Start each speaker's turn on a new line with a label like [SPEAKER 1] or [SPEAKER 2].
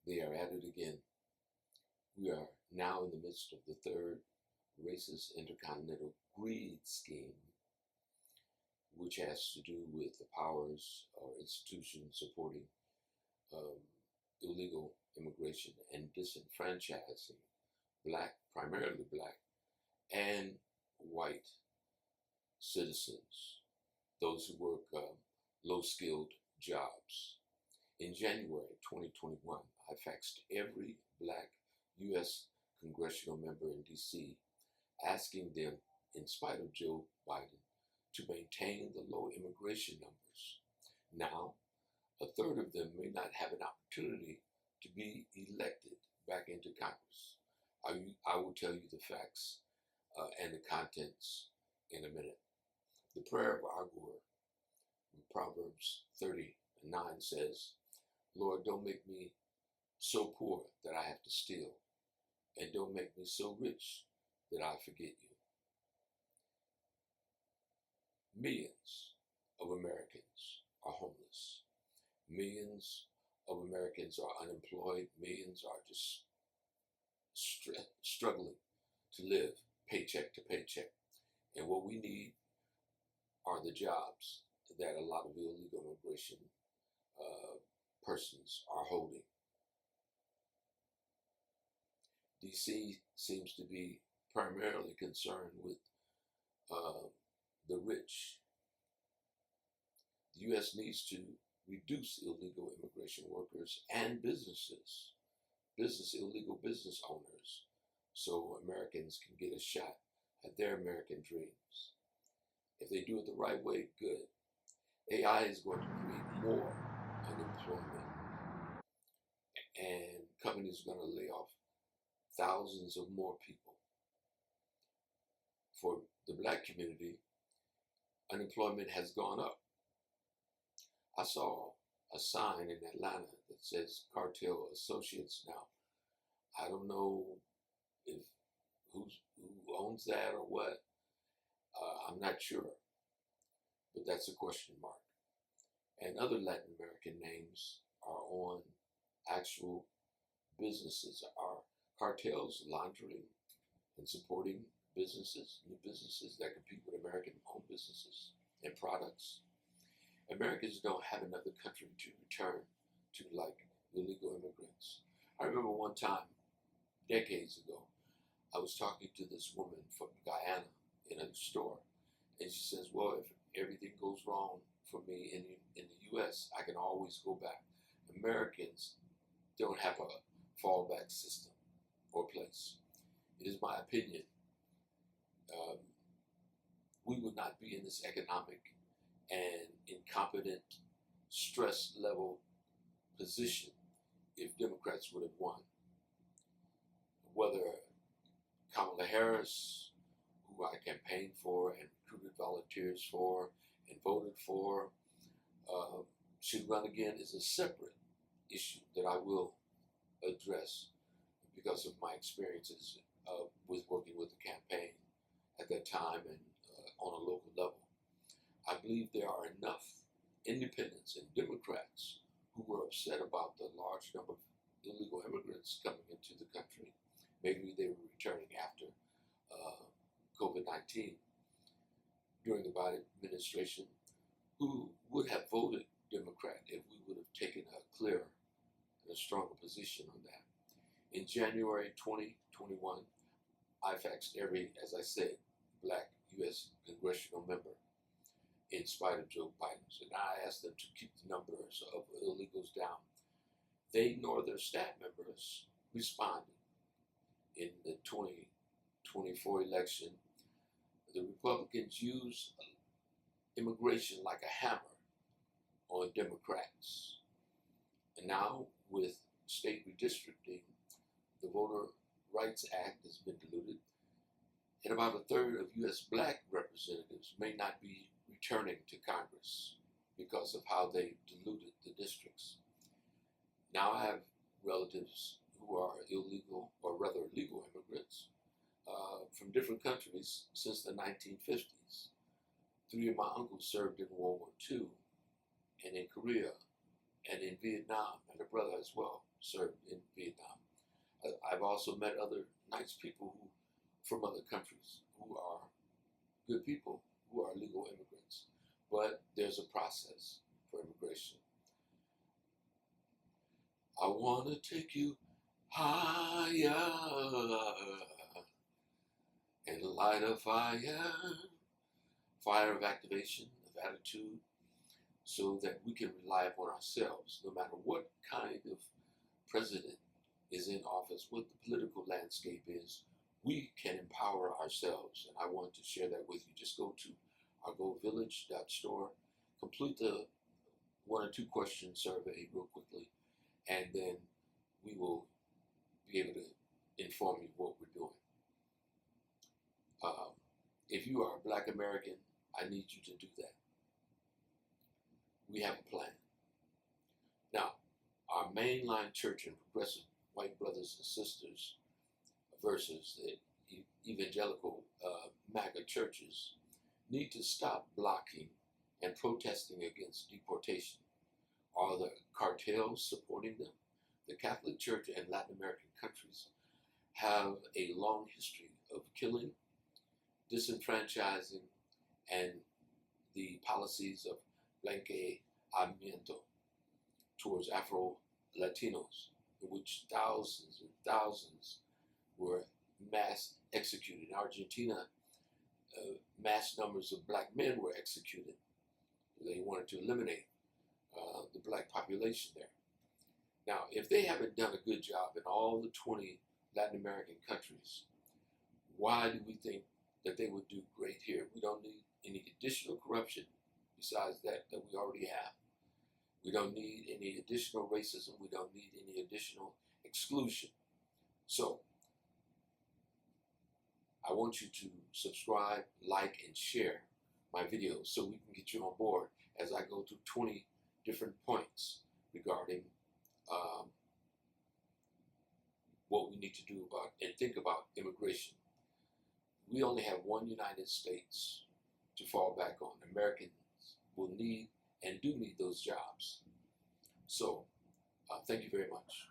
[SPEAKER 1] They are at it again. We are now in the midst of the third racist intercontinental greed scheme, which has to do with the powers or institutions supporting um, illegal immigration and disenfranchising black, primarily black, and white citizens, those who work low-skilled jobs. In January 2021, I faxed every black U.S. congressional member in D.C. asking them, in spite of Joe Biden, to maintain the low immigration numbers. Now, a third of them may not have an opportunity to be elected back into Congress. I will tell you the facts and the contents in a minute. The prayer of Agur in Proverbs 30:9 says, Lord, don't make me so poor that I have to steal, and don't make me so rich that I forget you. Millions of Americans are homeless. Millions of Americans are unemployed. Millions are just struggling to live paycheck to paycheck. And what we need are the jobs that a lot of illegal immigration persons are holding. DC seems to be primarily concerned with the rich. The U.S. needs to reduce illegal immigration workers and illegal business owners, so Americans can get a shot at their American dreams. If they do it the right way, good. AI is going to create more unemployment, and companies are going to lay off thousands of more people. For the black community, unemployment has gone up. I saw a sign in Atlanta that says Cartel Associates now. I don't know if who owns that or what. I'm not sure, but that's a question mark. And other Latin American names are on actual businesses. Are cartels laundering and supporting businesses, new businesses that compete with American-owned businesses and products? Americans don't have another country to return to like illegal immigrants. I remember one time, decades ago, I was talking to this woman from Guyana in a store, and she says, well, if everything goes wrong for me in the U.S., I can always go back. Americans don't have a fallback system or place. It is my opinion we would not be in this economic and incompetent stress level position if Democrats would have won. Whether Kamala Harris, who I campaigned for and recruited volunteers for and voted for, should run again is a separate issue that I will address because of my experiences with working with the campaign at that time and on a local level. I believe there are enough independents and Democrats who were upset about the large number of illegal immigrants coming into the country. Maybe they were returning after COVID-19 during the Biden administration, who would have voted Democrat if we would have taken a clearer and a stronger position on that. In January 2021, I faxed every, as I said, black U.S. congressional member in spite of Joe Biden. And I asked them to keep the numbers of illegals down. They nor their staff members responded. In the 2024 election, the Republicans used immigration like a hammer on Democrats. And now, with state redistricting, the Voter Rights Act has been diluted, and about a third of U.S. black representatives may not be returning to Congress because of how they diluted the districts. Now I have relatives who are illegal, or rather legal immigrants, from different countries since the 1950s. Three of my uncles served in World War II, and in Korea, and in Vietnam, and a brother as well served in Vietnam. I've also met other nice people from other countries who are good people, who are legal immigrants. But there's a process for immigration. I want to take you higher and light a fire of activation, of attitude, so that we can rely upon ourselves, no matter what kind of president is in office, what the political landscape is. We can empower ourselves, and I want to share that with you. Just go to ourgoldvillage.store, complete the 1 or 2 question survey real quickly, and then we will be able to inform you what we're doing. If you are a Black American, I need you to do that. We have a plan. Now, our mainline church and progressive white brothers and sisters versus the evangelical MAGA churches need to stop blocking and protesting against deportation. Are the cartels supporting them? The Catholic Church and Latin American countries have a long history of killing, disenfranchising, and the policies of blanqueamiento towards Afro-Latinos, in which thousands and thousands were mass executed. In Argentina, mass numbers of black men were executed. They wanted to eliminate the black population there. Now, if they haven't done a good job in all the 20 Latin American countries, why do we think that they would do great here? We don't need any additional corruption besides that we already have. We don't need any additional racism. We don't need any additional exclusion. So, I want you to subscribe, like, and share my videos so we can get you on board as I go through 20 different points regarding what we need to do about and think about immigration. We only have one United States to fall back on. Americans will need and do need those jobs. So, thank you very much.